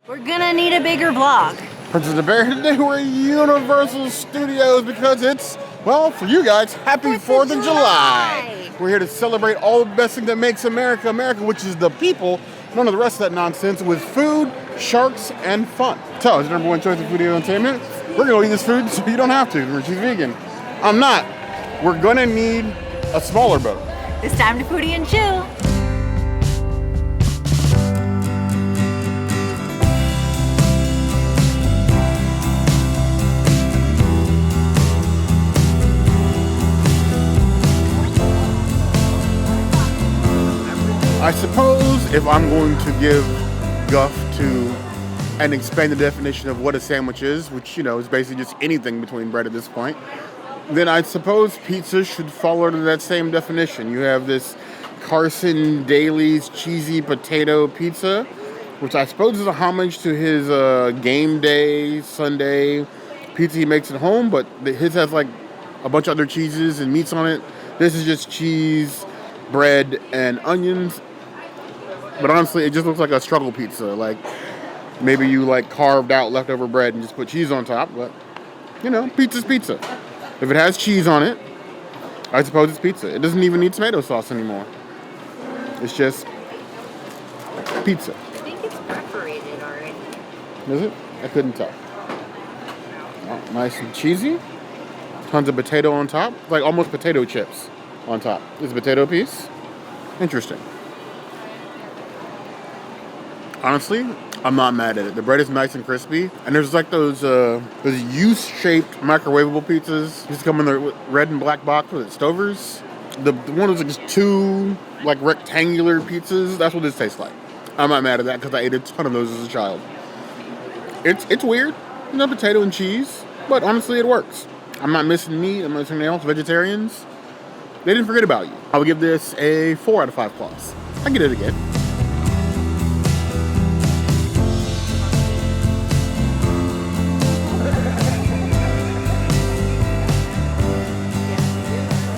We're gonna need a bigger vlog. Princess the Bear, today we're at Universal Studios because it's, well, for you guys, happy 4th of July. We're here to celebrate all the best thing that makes America, America, which is the people, none of the rest of that nonsense, with food, sharks, and fun. So, it's your #1 choice of foodie entertainment. We're gonna eat this food so you don't have to. She's vegan. I'm not. We're gonna need a smaller boat. It's time to foodie and chill. I suppose if I'm going to give guff to and expand the definition of what a sandwich is, which, you know, is basically just anything between bread at this point, then I suppose pizza should fall under that same definition. You have this Carson Daly's cheesy potato pizza, which I suppose is a homage to his game day Sunday pizza he makes at home, but his has like a bunch of other cheeses and meats on it. This is just cheese, bread, and onions. But honestly, it just looks like a struggle pizza. Like, maybe you like carved out leftover bread and just put cheese on top, but, you know, pizza's pizza. If it has cheese on it, I suppose it's pizza. It doesn't even need tomato sauce anymore. It's just pizza. I think it's perforated already. Is it? I couldn't tell. Oh, nice and cheesy. Tons of potato on top. Like almost potato chips on top. This potato piece. Interesting. Honestly, I'm not mad at it. The bread is nice and crispy, and there's like those U-shaped microwavable pizzas. Just come in the red and black box with Stovers. The one was like just two like rectangular pizzas. That's what this tastes like. I'm not mad at that because I ate a ton of those as a child. It's weird, you know, potato and cheese, but honestly, it works. I'm not missing meat. I'm not missing anything else. Vegetarians, they didn't forget about you. I would give this a 4 out of 5 plus. I get it again.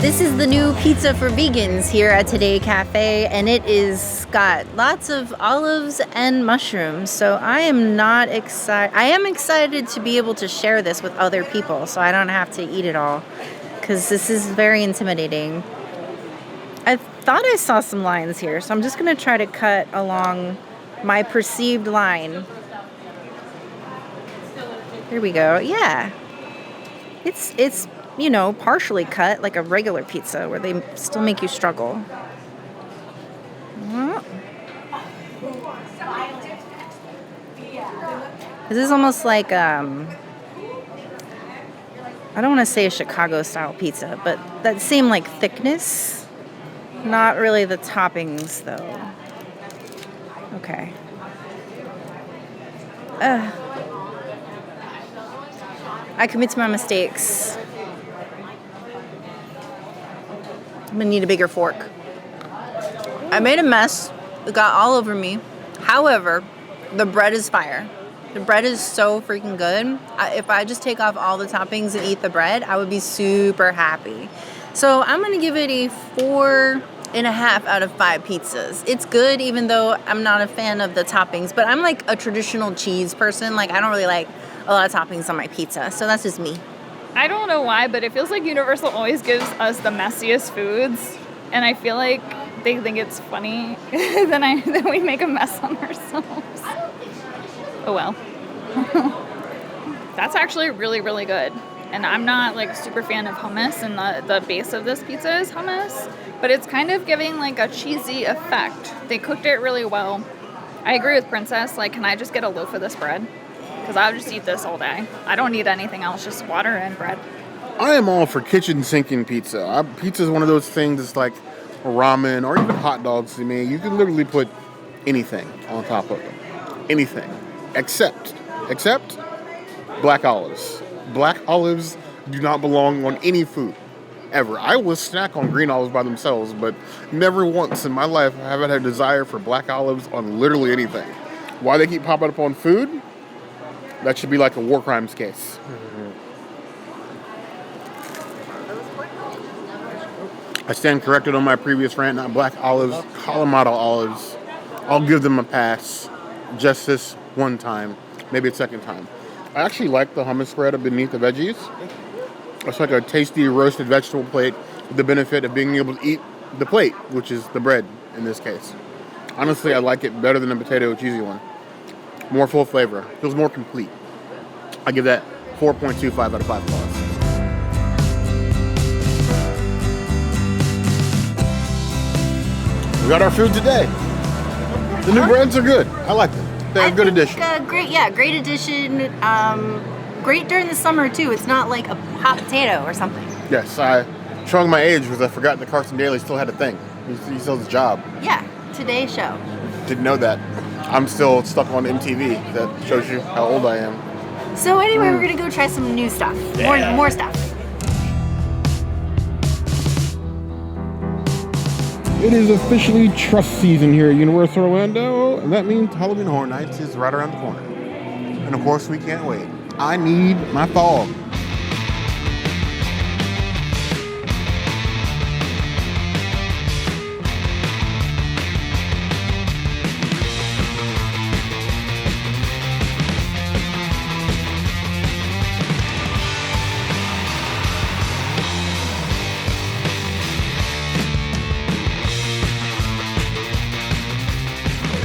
This is the new pizza for vegans here at Today Cafe, and it is got lots of olives and mushrooms. So I am not excited. I am excited to be able to share this with other people so I don't have to eat it all, because this is very intimidating. I thought I saw some lines here, so I'm just going to try to cut along my perceived line. Here we go. Yeah. It's you know, partially cut like a regular pizza where they still make you struggle. This is almost like, I don't want to say a Chicago style pizza, but that same like thickness. Not really the toppings though. Okay. I commit to my mistakes. I'm gonna need a bigger fork. I made a mess. It got all over me. However, the bread is fire. The bread is so freaking good. If I just take off all the toppings and eat the bread, I would be super happy. So I'm gonna give it a 4.5 out of 5 pizzas. It's good, even though I'm not a fan of the toppings, but I'm like a traditional cheese person. Like, I don't really like a lot of toppings on my pizza. So that's just me. I don't know why, but it feels like Universal always gives us the messiest foods, and I feel like they think it's funny that we make a mess on ourselves. Oh well. That's actually really, really good. And I'm not like a super fan of hummus, and the base of this pizza is hummus, but it's kind of giving like a cheesy effect. They cooked it really well. I agree with Princess. Like, can I just get a loaf of this bread? Because I would just eat this all day. I don't need anything else, just water and bread. I am all for kitchen sinking pizza. Pizza is one of those things that's like ramen or even hot dogs to me. You can literally put anything on top of them. Anything. Except black olives. Black olives do not belong on any food, ever. I will snack on green olives by themselves, but never once in my life have I had a desire for black olives on literally anything. Why they keep popping up on food? That should be like a war crimes case. I stand corrected on my previous rant, not black olives, Kalamata olives. I'll give them a pass. Just this one time, maybe a second time. I actually like the hummus spread beneath the veggies. It's like a tasty roasted vegetable plate with the benefit of being able to eat the plate, which is the bread in this case. Honestly, I like it better than the potato cheesy one. More full flavor. Feels more complete. I give that 4.25 out of 5 stars. We got our food today. The new breads are good. I like them. They're a good addition. Great addition. Great during the summer too. It's not like a hot potato or something. Yes, showing my age because I forgot that Carson Daly still had a thing. He still has a job. Yeah, Today Show. Didn't know that. I'm still stuck on MTV. That shows you how old I am. So anyway, we're gonna go try some new stuff. More stuff. It is officially trust season here at Universal Orlando, and that means Halloween Horror Nights is right around the corner. And of course, we can't wait. I need my fog.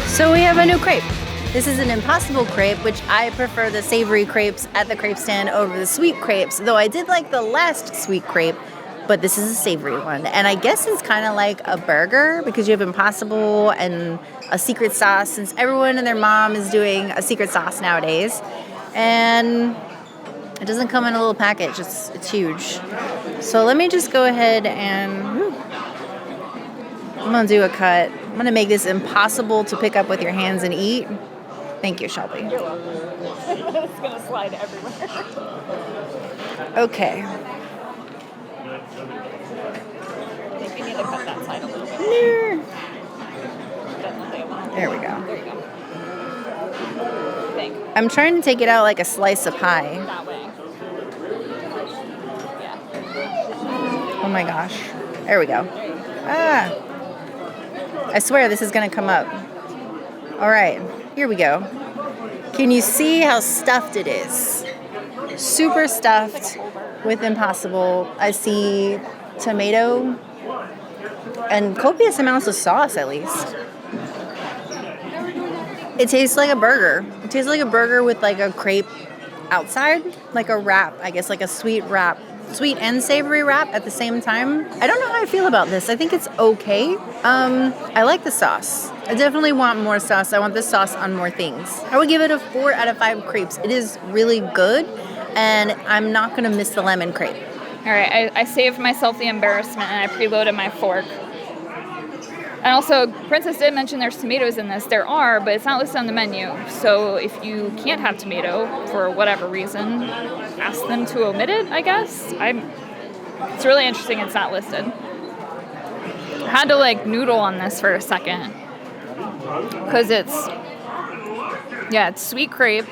So we have a new crepe. This is an impossible crepe, which I prefer the savory crepes at the crepe stand over the sweet crepes, though I did like the last sweet crepe, but this is a savory one. And I guess it's kind of like a burger because you have impossible and a secret sauce, since everyone and their mom is doing a secret sauce nowadays. And it doesn't come in a little package, it's huge. So let me just go ahead and I'm gonna do a cut. I'm gonna make this impossible to pick up with your hands and eat. Thank you, Shelby. You're welcome. It's gonna slide everywhere. Okay. I think we need to cut that side a little bit. There we go. There you go. Thank you. I'm trying to take it out like a slice of pie. That way. Yeah. Oh my gosh. There we go. Ah. I swear this is gonna come up. All right, here we go. Can you see how stuffed it is? Super stuffed with impossible. I see tomato and copious amounts of sauce at least. It tastes like a burger. It tastes like a burger with like a crepe outside, like a wrap, I guess like a sweet wrap. Sweet and savory wrap at the same time. I don't know how I feel about this. I think it's okay. I like the sauce. I definitely want more sauce. I want this sauce on more things. I would give it a 4 out of 5 crepes. It is really good, and I'm not gonna miss the lemon crepe. All right, I saved myself the embarrassment and I preloaded my fork. And also, Princess did mention there's tomatoes in this. There are, but it's not listed on the menu. So if you can't have tomato for whatever reason, ask them to omit it, I guess. It's really interesting it's not listed. I had to like noodle on this for a second. Because it's sweet crepe,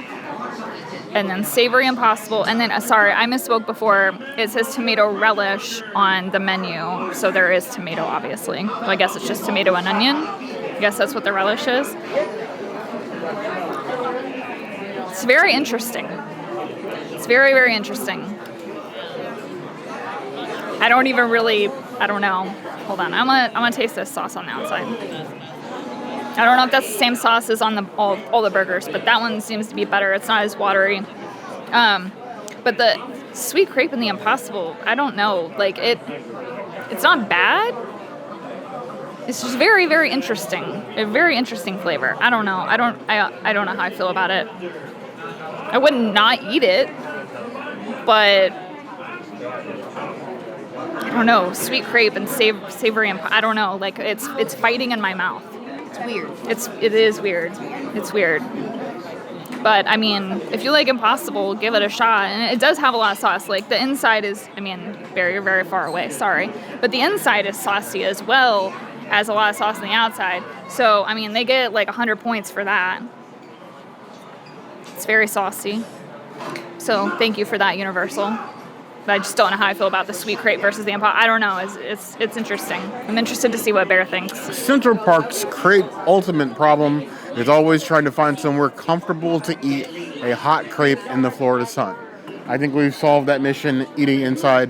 and then savory impossible, and then, sorry, I misspoke before. It says tomato relish on the menu, so there is tomato, obviously. So I guess it's just tomato and onion. I guess that's what the relish is. It's very interesting. It's very, very interesting. I don't know. Hold on, I'm gonna taste this sauce on the outside. I don't know if that's the same sauce as on all the burgers, but that one seems to be better. It's not as watery. But the sweet crepe and the impossible, I don't know. Like it's not bad. It's just very, very interesting. A very interesting flavor. I don't know. I don't know how I feel about it. I wouldn't not eat it, but I don't know. Sweet crepe and savory I don't know. Like it's fighting in my mouth. It's weird. It is weird. It's weird. But, I mean, if you like impossible, give it a shot. And it does have a lot of sauce. Like, the inside is, very, very far away. Sorry. But the inside is saucy as well as a lot of sauce on the outside. So, they get, 100 points for that. It's very saucy. So, thank you for that, Universal. But I just don't know how I feel about the sweet crepe versus the impossible. I don't know. It's interesting. I'm interested to see what Bear thinks. Central Park's crepe ultimate problem is always trying to find somewhere comfortable to eat a hot crepe in the Florida sun. I think we've solved that mission eating inside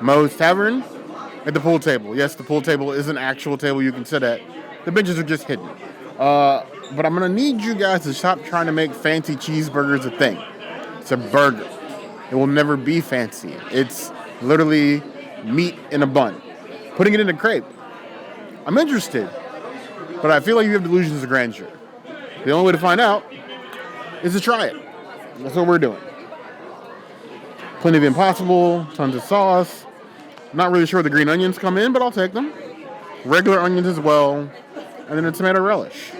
Moe's Tavern at the pool table. Yes, the pool table is an actual table you can sit at. The benches are just hidden. But I'm going to need you guys to stop trying to make fancy cheeseburgers a thing. It's a burger. It will never be fancy. It's literally meat in a bun. Putting it in a crepe. I'm interested, but I feel like you have delusions of grandeur. The only way to find out is to try it. That's what we're doing. Plenty of Impossible, tons of sauce. Not really sure where the green onions come in, but I'll take them. Regular onions as well, and then a tomato relish.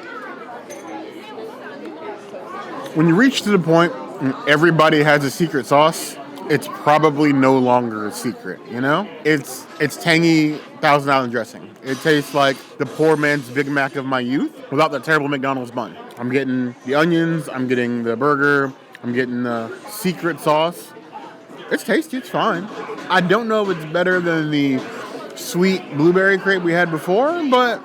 When you reach to the point and everybody has a secret sauce, it's probably no longer a secret, you know? It's tangy Thousand Island dressing. It tastes like the poor man's Big Mac of my youth without that terrible McDonald's bun. I'm getting the onions, I'm getting the burger, I'm getting the secret sauce. It's tasty, it's fine. I don't know if it's better than the sweet blueberry crepe we had before, but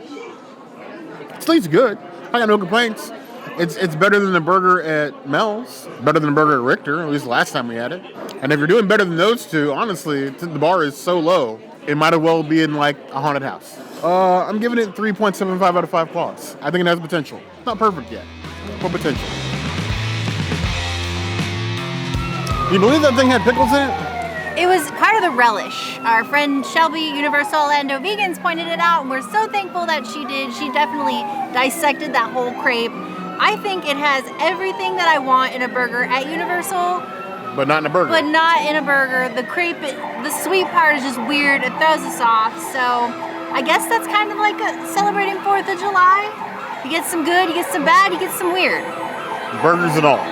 it tastes good. I got no complaints. It's better than the burger at Mel's, better than the burger at Richter, at least last time we had it. And if you're doing better than those two, honestly, the bar is so low, it might as well be in like a haunted house. I'm giving it 3.75 out of 5 claws. I think it has potential. Not perfect yet, but potential. You believe that thing had pickles in it? It was part of the relish. Our friend Shelby, Universal Orlando Vegans, pointed it out, and we're so thankful that she did. She definitely dissected that whole crepe. I think it has everything that I want in a burger at Universal. But not in a burger. But not in a burger. The crepe, the sweet part is just weird. It throws us off. So I guess that's kind of like celebrating 4th of July. You get some good, you get some bad, you get some weird. Burgers and all.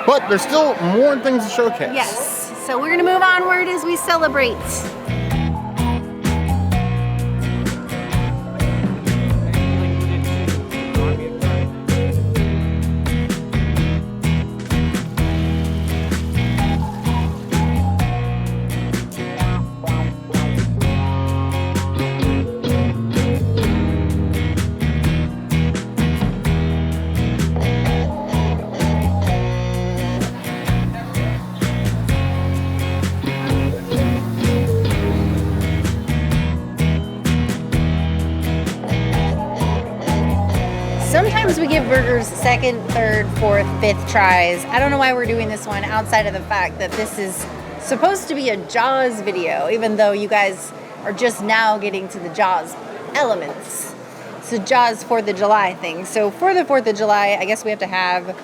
But there's still more things to showcase. Yes. So we're going to move onward as we celebrate. Sometimes we give burgers 2nd, 3rd, 4th, 5th tries. I don't know why we're doing this one outside of the fact that this is supposed to be a Jaws video, even though you guys are just now getting to the Jaws elements. It's a Jaws 4th of July thing. So for the 4th of July, I guess we have to have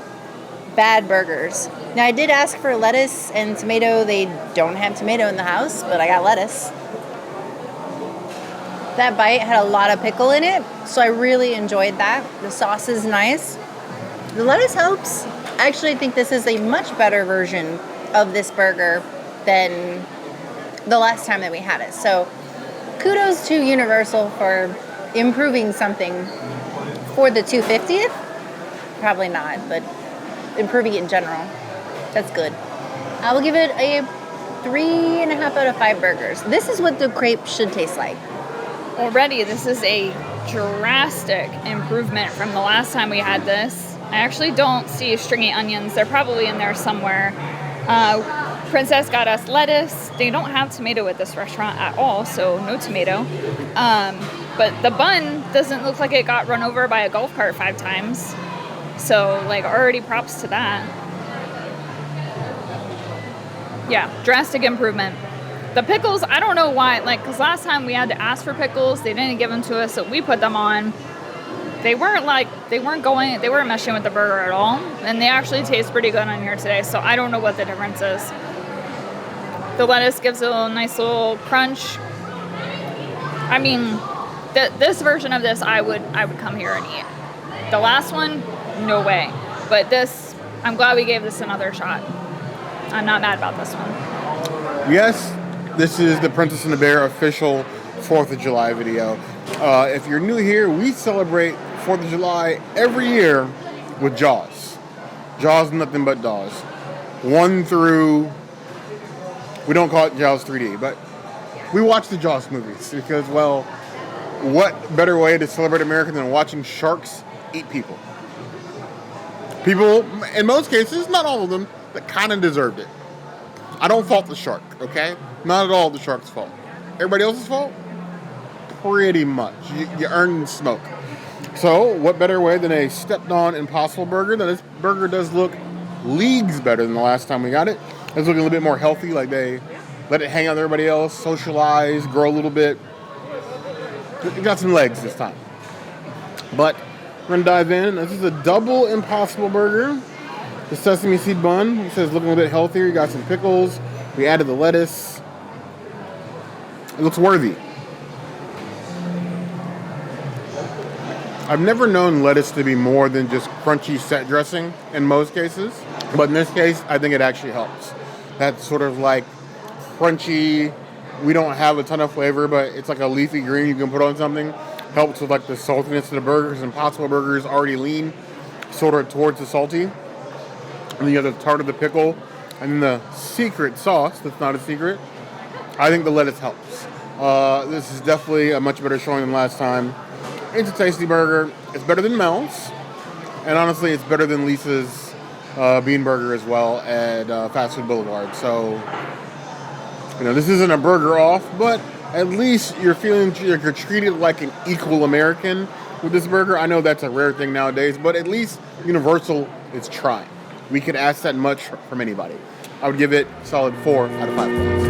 bad burgers. Now I did ask for lettuce and tomato. They don't have tomato in the house, but I got lettuce. That bite had a lot of pickle in it, so I really enjoyed that. The sauce is nice. The lettuce helps. I actually think this is a much better version of this burger than the last time that we had it. So kudos to Universal for improving something for the 250th. Probably not, but improving it in general. That's good. I will give it a 3.5 out of 5 burgers. This is what the crepe should taste like. Already, this is a drastic improvement from the last time we had this. I actually don't see stringy onions. They're probably in there somewhere. Princess got us lettuce. They don't have tomato at this restaurant at all, so no tomato. But the bun doesn't look like it got run over by a golf cart 5 times. So, like, already props to that. Yeah, drastic improvement. The pickles, I don't know why, like, because last time we had to ask for pickles, they didn't give them to us, so we put them on. They weren't meshing with the burger at all, and they actually taste pretty good on here today, so I don't know what the difference is. The lettuce gives it a nice little crunch. I mean, this version of this, I would come here and eat. The last one, no way. But this, I'm glad we gave this another shot. I'm not mad about this one. Yes. This is the Princess and the Bear official 4th of July video. If you're new here, we celebrate 4th of July every year with Jaws. Jaws, nothing but Jaws. 1 through, we don't call it Jaws 3D, but we watch the Jaws movies because, well, what better way to celebrate America than watching sharks eat people. People, in most cases, not all of them, that kind of deserved it. I don't fault the shark, okay? Not at all the shark's fault. Everybody else's fault? Pretty much. You earned smoke. So, what better way than a stepped-on Impossible Burger? Now, this burger does look leagues better than the last time we got it. It's looking a little bit more healthy, like they let it hang out with everybody else, socialize, grow a little bit. It got some legs this time. But we're going to dive in. This is a double Impossible Burger. The sesame seed bun, it says looking a little bit healthier. You got some pickles. We added the lettuce. It looks worthy. I've never known lettuce to be more than just crunchy set dressing in most cases. But in this case, I think it actually helps. That sort of like crunchy, we don't have a ton of flavor, but it's like a leafy green you can put on something. Helps with like the saltiness of the burger, because Impossible Burger is already lean, sort of towards the salty. And then you have the tart of the pickle, and then the secret sauce that's not a secret. I think the lettuce helps. This is definitely a much better showing than last time. It's a tasty burger. It's better than Mel's, and honestly, it's better than Lisa's bean burger as well at Fast Food Boulevard. So, you know, this isn't a burger off, but at least you're feeling you're treated like an equal American with this burger. I know that's a rare thing nowadays, but at least Universal is trying. We could ask that much from anybody. I would give it a solid 4 out of 5 points.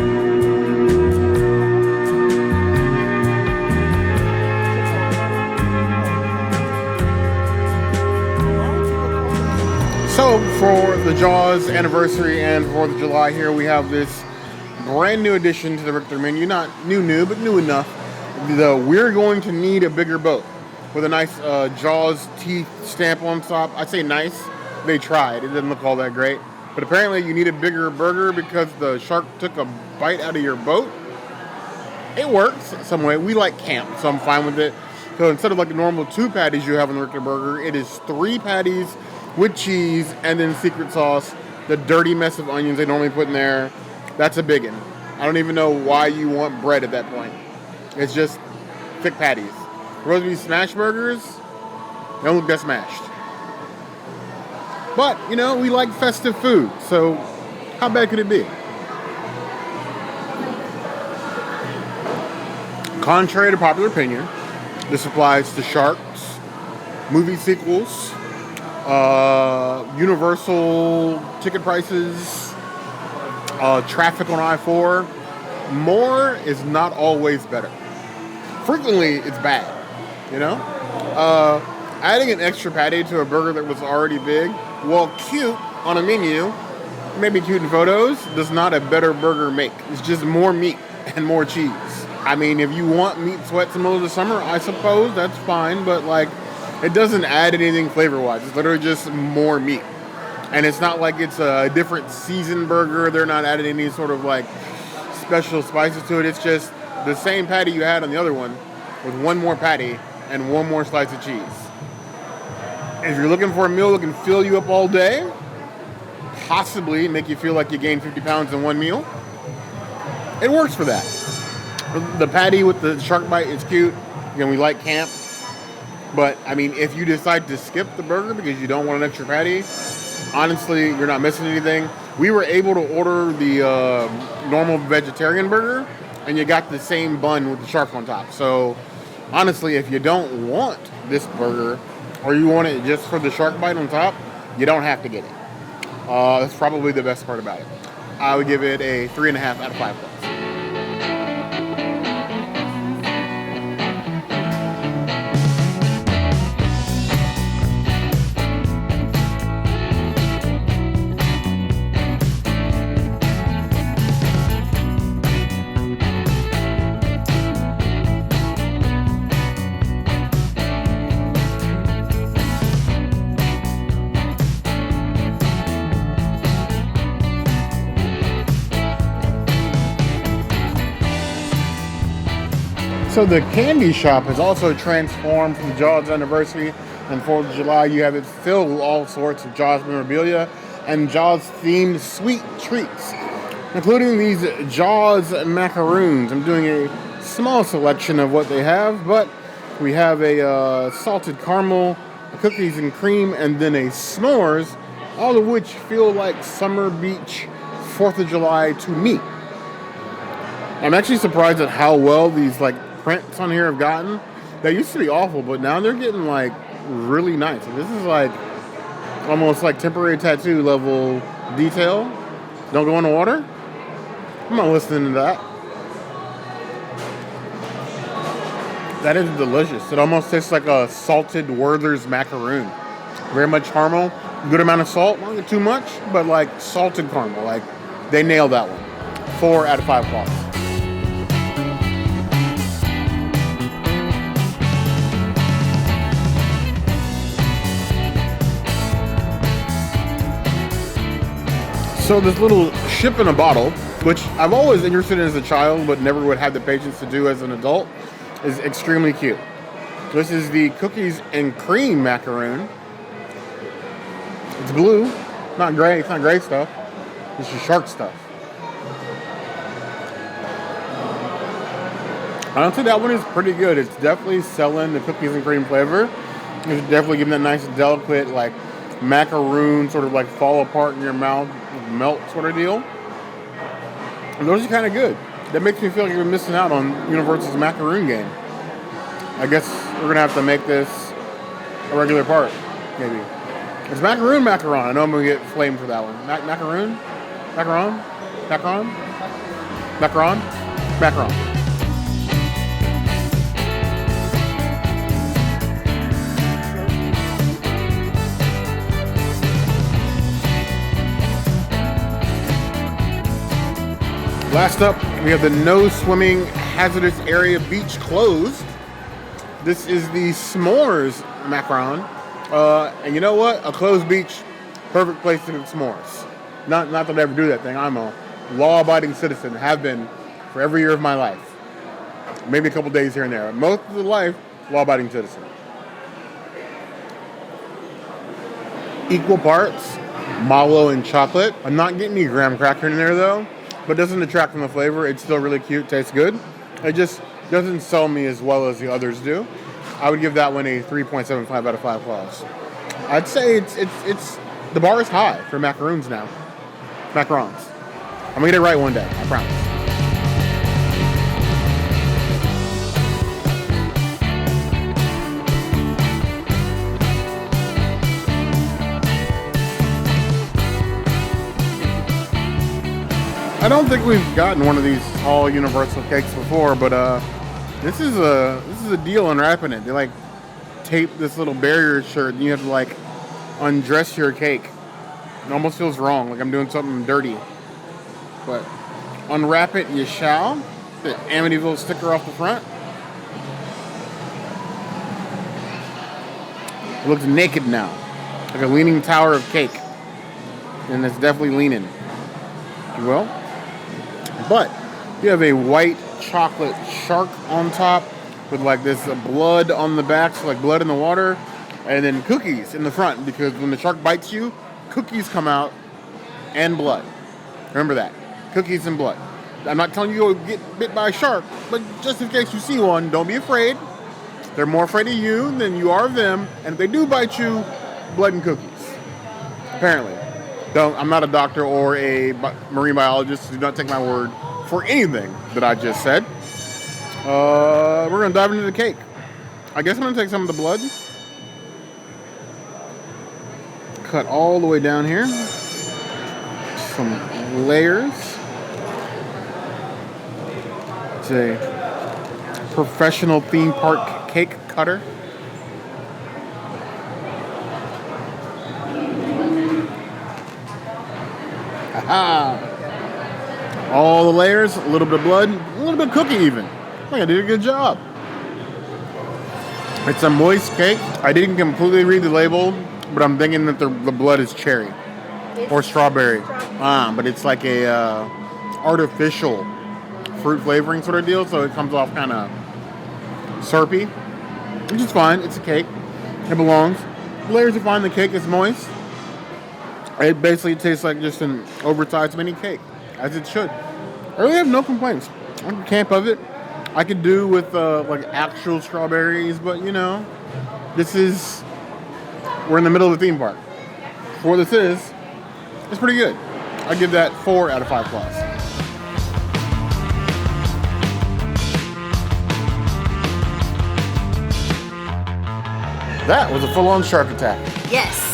So for the Jaws anniversary and 4th of July here, we have this brand new addition to the Richter menu. Not new, but new enough. We're going to need a bigger boat with a nice Jaws teeth stamp on top. I say nice. They tried. It didn't look all that great. But apparently you need a bigger burger because the shark took a bite out of your boat. It works some way. We like camp, so I'm fine with it. So instead of like the normal 2 patties you have on the Richter Burger, it is 3 patties with cheese and then secret sauce. The dirty mess of onions they normally put in there. That's a big one. I don't even know why you want bread at that point. It's just thick patties. Rosemary smash burgers, they don't look that smashed. But, you know, we like festive food, so how bad could it be? Contrary to popular opinion, this applies to sharks, movie sequels, Universal ticket prices, traffic on I-4. More is not always better. Frequently, it's bad, you know? Adding an extra patty to a burger that was already big, while cute on a menu, maybe cute in photos, does not a better burger make. It's just more meat and more cheese. I mean, if you want meat sweats in the middle of the summer, I suppose that's fine, but like, it doesn't add anything flavor-wise. It's literally just more meat. And it's not like it's a different seasoned burger. They're not adding any sort of like special spices to it. It's just the same patty you had on the other one with one more patty and one more slice of cheese. If you're looking for a meal that can fill you up all day, possibly make you feel like you gained 50 pounds in one meal, it works for that. The patty with the shark bite is cute. Again, we like camp. But, I mean, if you decide to skip the burger because you don't want an extra patty, honestly, you're not missing anything. We were able to order the normal vegetarian burger, and you got the same bun with the shark on top. So, honestly, if you don't want this burger, or you want it just for the shark bite on top, you don't have to get it. That's probably the best part about it. I would give it a 3.5 out of 5 points. So the candy shop has also transformed from the Jaws anniversary and 4th of July. You have it filled with all sorts of Jaws memorabilia and Jaws themed sweet treats, including these Jaws macaroons. I'm doing a small selection of what they have, but we have a salted caramel a cookies and cream, and then a s'mores, all of which feel like summer beach 4th of July to me. I'm actually surprised at how well these like prints on here have gotten. They used to be awful, but now they're getting like really nice. This is like almost like temporary tattoo level detail. Don't go in the water? I'm not listening to that. That is delicious. It almost tastes like a salted Werther's macaroon. Very much caramel, good amount of salt, not too much, but like salted caramel. Like they nailed that one. 4 out of 5 claws. So this little ship in a bottle, which I've always interested in as a child, but never would have the patience to do as an adult, is extremely cute. This is the cookies and cream macaroon. It's blue, not gray. It's not gray stuff. This is shark stuff. I don't think that one is pretty good. It's definitely selling the cookies and cream flavor. It's definitely giving that nice, delicate, like macaroon, sort of like fall apart in your mouth, melt sort of deal. And those are kind of good. That makes me feel like you're missing out on Universal's macaroon game. I guess we're gonna have to make this a regular part, maybe. It's macaroon macaron. I know I'm gonna get flamed for that one. Macaroon? Macaron? Macaron? Macaron? Macaron. Last up, we have the no swimming hazardous area beach closed. This is the s'mores macaron. And you know what? A closed beach, perfect place to cook s'mores. Not that I ever do that thing. I'm a law-abiding citizen, have been for every year of my life. Maybe a couple days here and there. Most of the life, law-abiding citizen. Equal parts, mallow and chocolate. I'm not getting any graham cracker in there though. But doesn't detract from the flavor. It's still really cute, tastes good. It just doesn't sell me as well as the others do. I would give that one a 3.75 out of 5 claws. I'd say it's the bar is high for macaroons now. Macarons. I'm gonna get it right one day, I promise. I don't think we've gotten one of these all universal cakes before, but this is a deal unwrapping it. They like tape this little barrier shirt, and you have to like undress your cake. It almost feels wrong, like I'm doing something dirty. But unwrap it, you shall. The Amityville sticker off the front. It looks naked now, like a leaning tower of cake, and it's definitely leaning, if you will. But you have a white chocolate shark on top with like this blood on the back, so like blood in the water, and then cookies in the front, because when the shark bites you, cookies come out and blood. Remember that. Cookies and blood. I'm not telling you to get bit by a shark, but just in case you see one, don't be afraid. They're more afraid of you than you are of them, and if they do bite you, blood and cookies. Apparently. I'm not a doctor or a marine biologist. Do not take my word for anything that I just said. We're going to dive into the cake. I guess I'm going to take some of the blood. Cut all the way down here. Some layers. It's a professional theme park cake cutter. All the layers, a little bit of blood, a little bit of cookie even. I think I did a good job. It's a moist cake. I didn't completely read the label, but I'm thinking that the blood is cherry or strawberry. But it's like a artificial fruit flavoring sort of deal, so it comes off kind of syrupy, which is fine. It's a cake. It belongs. The layers are fine. The cake is moist. It basically tastes like just an oversized mini cake, as it should. I really have no complaints. I'm a camp of it. I could do with like actual strawberries, but you know, this is we're in the middle of the theme park. For what this is, it's pretty good. I give that 4 out of 5 claws. That was a full-on shark attack. Yes.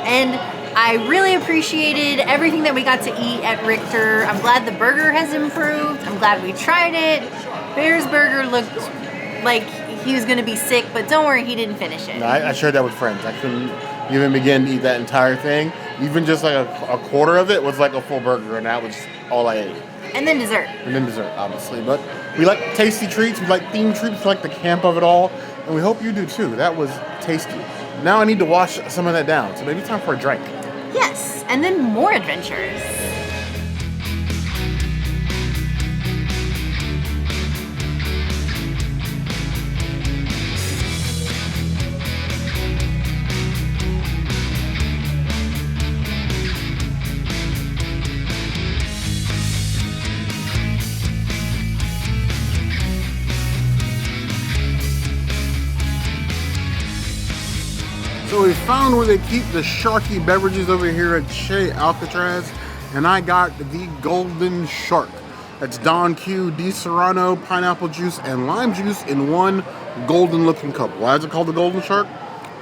And I really appreciated everything that we got to eat at Richter. I'm glad the burger has improved. I'm glad we tried it. Bear's burger looked like he was going to be sick, but don't worry, he didn't finish it. No, I shared that with friends. I couldn't even begin to eat that entire thing. Even just like a quarter of it was like a full burger, and that was all I ate. And then dessert. And then dessert, obviously. But we like tasty treats. We like themed treats. We like the camp of it all. And we hope you do too. That was tasty. Now I need to wash some of that down. So maybe it's time for a drink. Yes, and then more adventures. So we found where they keep the sharky beverages over here at Chez Alcatraz, and I got the Golden Shark. That's Don Q, Di Serrano, pineapple juice, and lime juice in one golden-looking cup. Why is it called the Golden Shark?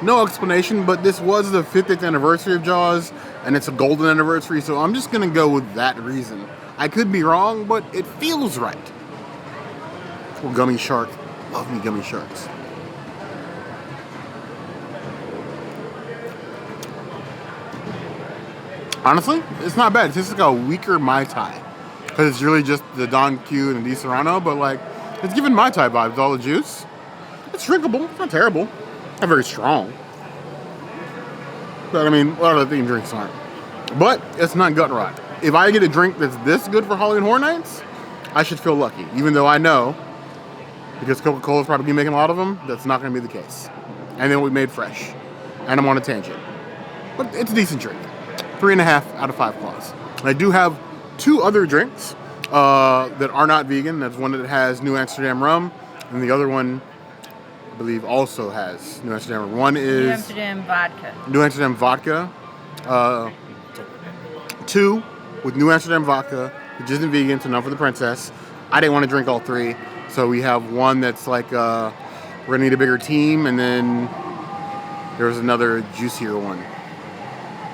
No explanation, but this was the 50th anniversary of Jaws, and it's a golden anniversary, so I'm just gonna go with that reason. I could be wrong, but it feels right. Well, gummy shark. Love me gummy sharks. Honestly, it's not bad. It tastes like a weaker Mai Tai. Because it's really just the Don Q and the Di Serrano, but like, it's giving Mai Tai vibes, all the juice. It's drinkable, it's not terrible. Not very strong. But I mean, a lot of the themed drinks aren't. But it's not gut rot. If I get a drink that's this good for Halloween Horror Nights, I should feel lucky. Even though I know, because Coca-Cola's probably making a lot of them, that's not gonna be the case. And then we made fresh. And I'm on a tangent. But it's a decent drink. 3.5 out of 5 claws. I do have 2 other drinks that are not vegan. That's one that has New Amsterdam rum, and the other one, I believe, also has New Amsterdam rum. One is New Amsterdam vodka. New Amsterdam vodka. 2 with New Amsterdam vodka, which isn't vegan, so none for the princess. I didn't want to drink all 3, so we have one that's like we're gonna need a bigger team, and then there's another juicier one.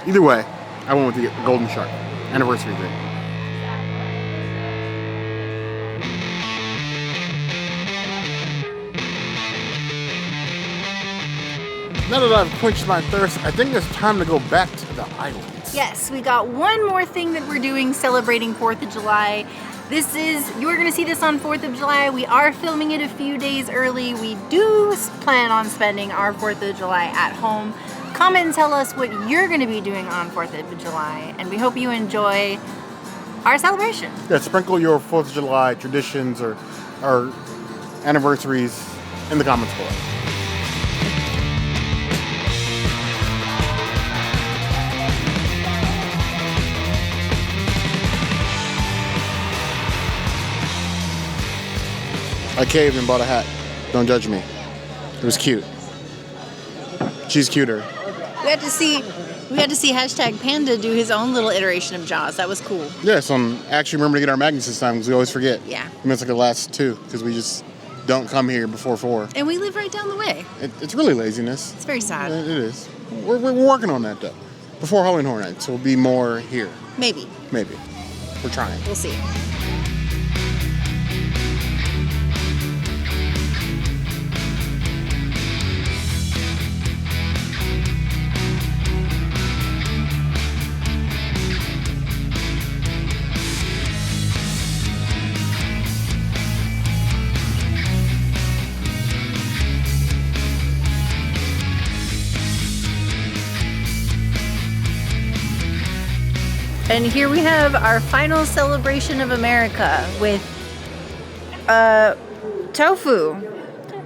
Either way, I went with the Golden Shark anniversary drink. Now that I've quenched my thirst, I think it's time to go back to the islands. Yes, we got one more thing that we're doing celebrating 4th of July. You're gonna see this on 4th of July. We are filming it a few days early. We do plan on spending our 4th of July at home. Comment and tell us what you're gonna be doing on 4th of July, and we hope you enjoy our celebration. Yeah, sprinkle your 4th of July traditions or anniversaries in the comments below. I caved and bought a hat. Don't judge me. It was cute. She's cuter. We got to see #Panda do his own little iteration of Jaws. That was cool. Yeah, so I'm actually remembering to get our magnets this time because we always forget. Yeah. I mean, it's like the last 2 because we just don't come here before 4. And we live right down the way. It's really laziness. It's very sad. It is. We're working on that though. Before Halloween Horror Nights, so we'll be more here. Maybe. Maybe. We're trying. We'll see. And here we have our final celebration of America with tofu.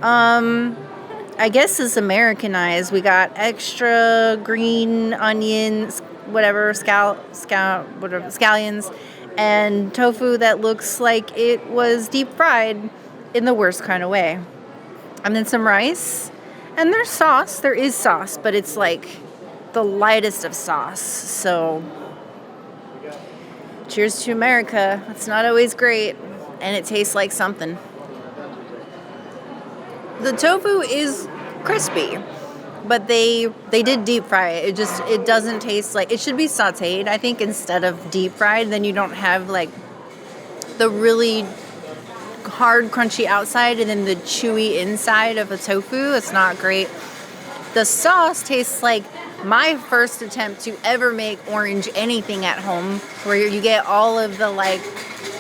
I guess it's Americanized. We got extra green onions, whatever, scallions, and tofu that looks like it was deep fried in the worst kind of way. And then some rice And there's sauce. There is sauce, but it's like the lightest of sauce. So, cheers to America. It's not always great, and it tastes like something. The tofu is crispy, but they did deep fry it. It doesn't taste like, it should be sauteed, I think, instead of deep fried. Then you don't have like the really hard crunchy outside and then the chewy inside of a tofu. It's not great. The sauce tastes like my first attempt to ever make orange anything at home, where you get all of the like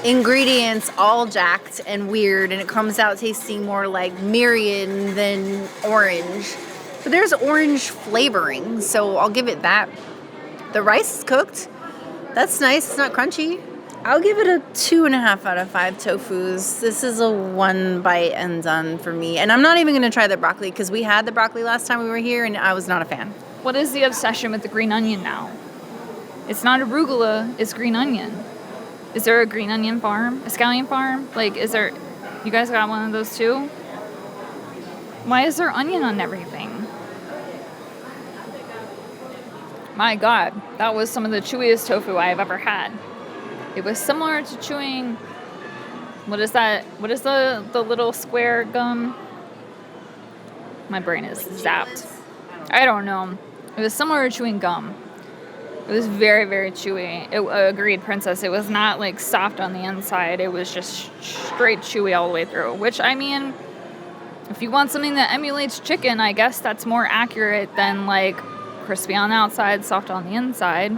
ingredients all jacked and weird, and it comes out tasting more like Myriad than orange. But there's orange flavoring, so I'll give it that. The rice is cooked. That's nice. It's not crunchy. I'll give it a 2.5 out of 5 tofus. This is a 1 bite and done for me. And I'm not even going to try the broccoli, because we had the broccoli last time we were here, and I was not a fan. What is the obsession with the green onion now? It's not arugula, it's green onion. Is there a green onion farm? A scallion farm? Like, is there... You guys got one of those too? Why is there onion on everything? My God, that was some of the chewiest tofu I've ever had. It was similar to chewing... What is that? What is the little square gum? My brain is zapped. I don't know. It was similar to chewing gum. It was very, very chewy. Agreed, Princess. It was not like soft on the inside. It was just straight chewy all the way through. Which, I mean, if you want something that emulates chicken, I guess that's more accurate than like crispy on the outside, soft on the inside.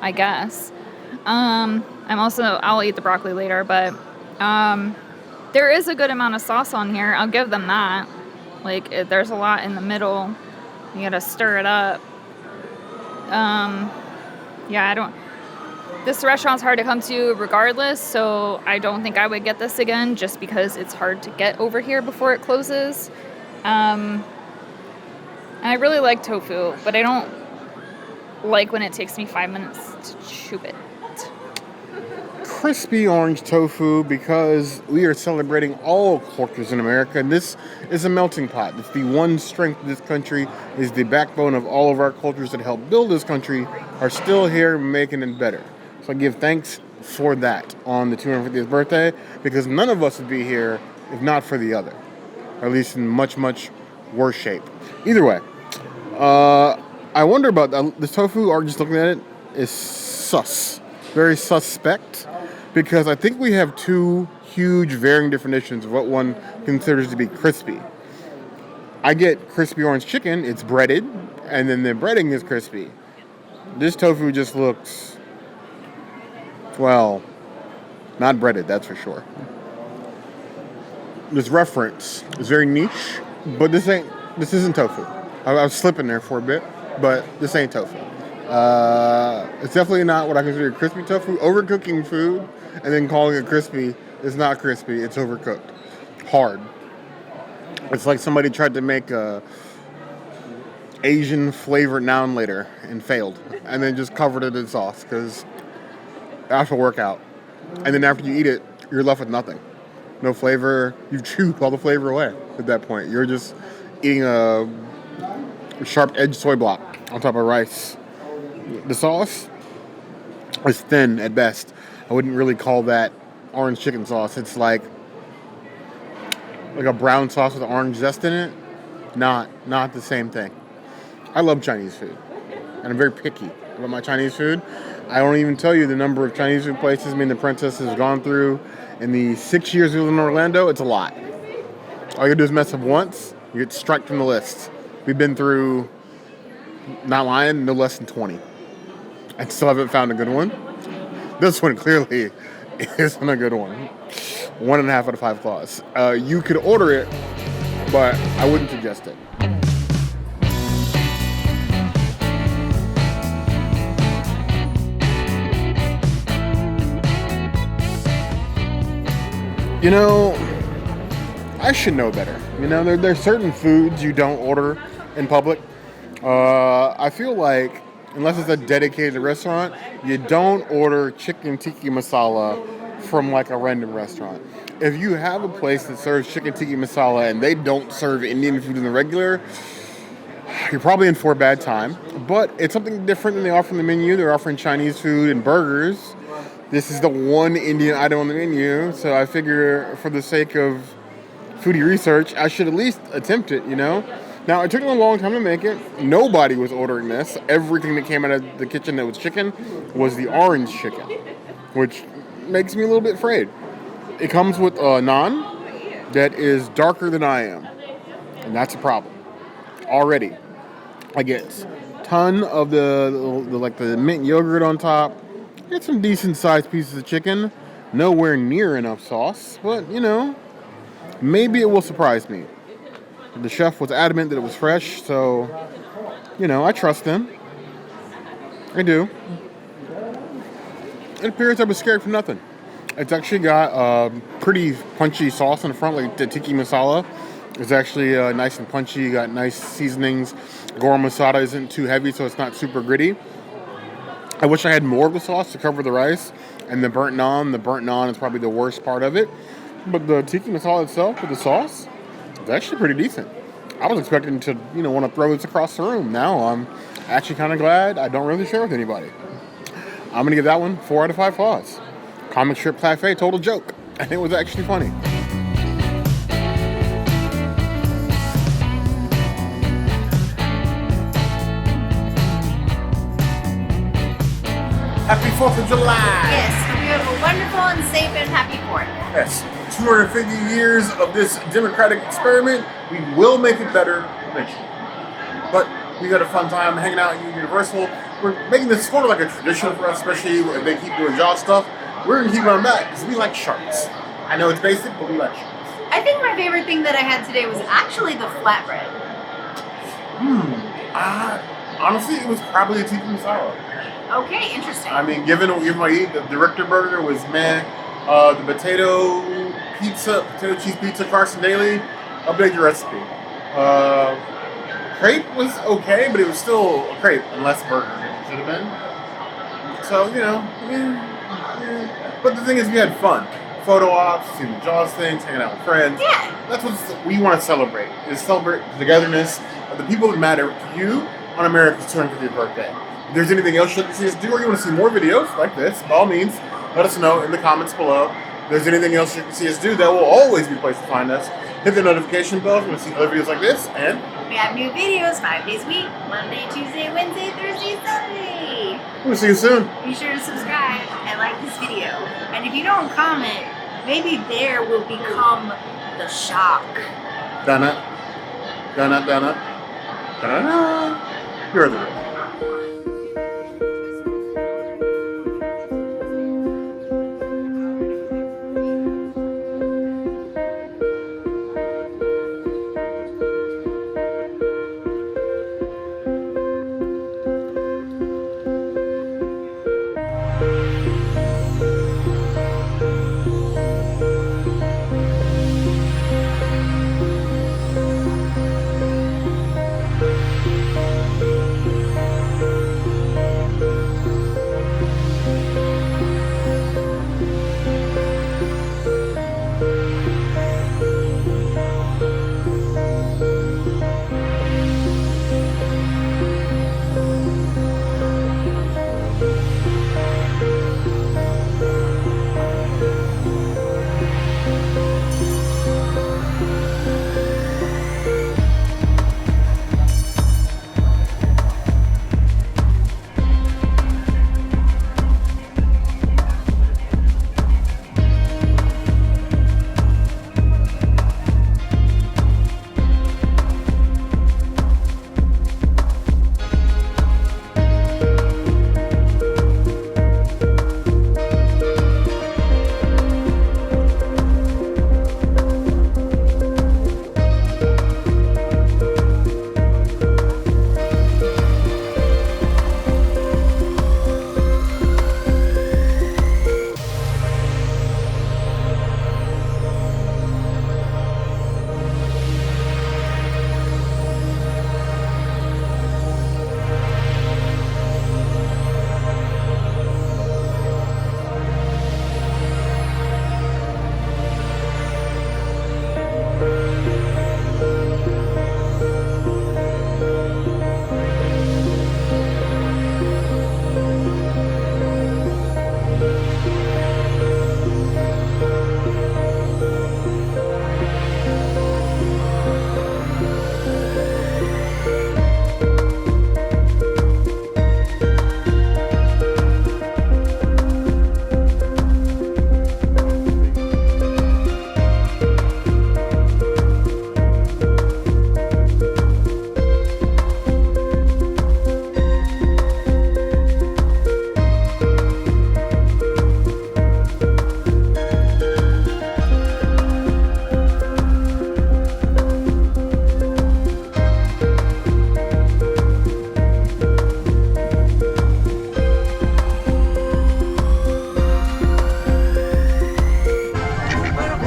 I guess. I'll eat the broccoli later, but there is a good amount of sauce on here. I'll give them that. Like, there's a lot in the middle. You gotta stir it up. This restaurant's hard to come to regardless, so I don't think I would get this again, just because it's hard to get over here before it closes. And I really like tofu, but I don't like when it takes me 5 minutes to chew it. Crispy orange tofu, because we are celebrating all cultures in America, and this is a melting pot. It's the one strength of this country, is the backbone of all of our cultures that helped build this country are still here, making it better. So I give thanks for that on the 250th birthday, because none of us would be here if not for the other, or at least in much, much worse shape. Either way, I wonder about this tofu, or just looking at it, is sus. Very suspect. Because I think we have two huge varying definitions of what one considers to be crispy. I get crispy orange chicken, it's breaded, and then the breading is crispy. This tofu just looks, well, not breaded, that's for sure. This reference is very niche, but this isn't tofu. I was slipping there for a bit, but this ain't tofu. It's definitely not what I consider crispy tofu. Overcooking food and then calling it crispy is not crispy, it's overcooked. Hard. It's like somebody tried to make a Asian flavored noun later and failed, and then just covered it in sauce, because that's a workout. And then after you eat it, you're left with nothing. No flavor. You've chewed all the flavor away at that point. You're just eating a sharp-edged soy block on top of rice. The sauce is thin at best. I wouldn't really call that orange chicken sauce. It's like a brown sauce with orange zest in it. Not the same thing. I love Chinese food, and I'm very picky about my Chinese food. I don't even tell you the number of Chinese food places me and the princess has gone through in the 6 years we live in Orlando. It's a lot. All you do is mess up once, you get struck from the list. We've been through, not lying, no less than 20. I still haven't found a good one. This one clearly isn't a good one. 1.5 out of 5 claws. You could order it, but I wouldn't suggest it. You know, I should know better. You know, there's certain foods you don't order in public. I feel like, unless it's a dedicated restaurant, you don't order chicken tikka masala from like a random restaurant. If you have a place that serves chicken tikka masala and they don't serve Indian food in the regular, you're probably in for a bad time. But it's something different than they offer on the menu. They're offering Chinese food and burgers. This is the one Indian item on the menu, so I figure for the sake of foodie research, I should at least attempt it, you know? Now, it took them a long time to make it. Nobody was ordering this. Everything that came out of the kitchen that was chicken was the orange chicken, which makes me a little bit afraid. It comes with a naan that is darker than I am, and that's a problem. Already. I get a ton of the mint yogurt on top. Get some decent sized pieces of chicken. Nowhere near enough sauce, but you know, maybe it will surprise me. The chef was adamant that it was fresh, so you know, I trust him. I do. It appears I was scared for nothing. It's actually got a pretty punchy sauce in the front, like the tikka masala. It's actually nice and punchy. You got nice seasonings. Garam masala isn't too heavy, so it's not super gritty. I wish I had more of the sauce to cover the rice and the burnt naan is probably the worst part of it. But the tikka masala itself with the sauce is actually pretty decent. I was expecting to, you know, want to throw this across the room. Now I'm actually kind of glad I don't really share with anybody. I'm going to give that one 4 out of 5 claws. Comic strip cafe told a joke, and it was actually funny. Happy 4th of July! Yes, hope you have a wonderful and safe and happy 4th. Yes, 250 years of this democratic experiment. We will make it better eventually. But we had a fun time hanging out at Universal. We're making this sort of like a tradition for us, especially if they keep doing Jaws stuff. We're going to keep going back because we like sharks. I know it's basic, but we like sharks. I think my favorite thing that I had today was actually the flatbread. Honestly, it was probably a tikka masala. Okay, interesting. I mean, given what I eat, the Richter Burger was meh. The potato cheese pizza, Carson Daly, update your recipe. Crepe was okay, but it was still a crepe and less burger than it should have been. So, you know, yeah. But the thing is, we had fun. Photo ops, seeing the Jaws things, hanging out with friends. Yeah. That's what we want to celebrate. Is celebrate the togetherness of the people that matter to you on America's 250th birthday. If there's anything else you'd like to see us do, or you want to see more videos like this, by all means, let us know in the comments below. If there's anything else you can see us do, that will always be a place to find us. Hit the notification bell if you want to see other videos like this, and we have new videos 5 days a week, Monday, Tuesday, Wednesday, Thursday, Sunday. we'll see you soon. Be sure to subscribe and like this video. And if you don't comment, maybe there will become the shock. Donna. You're the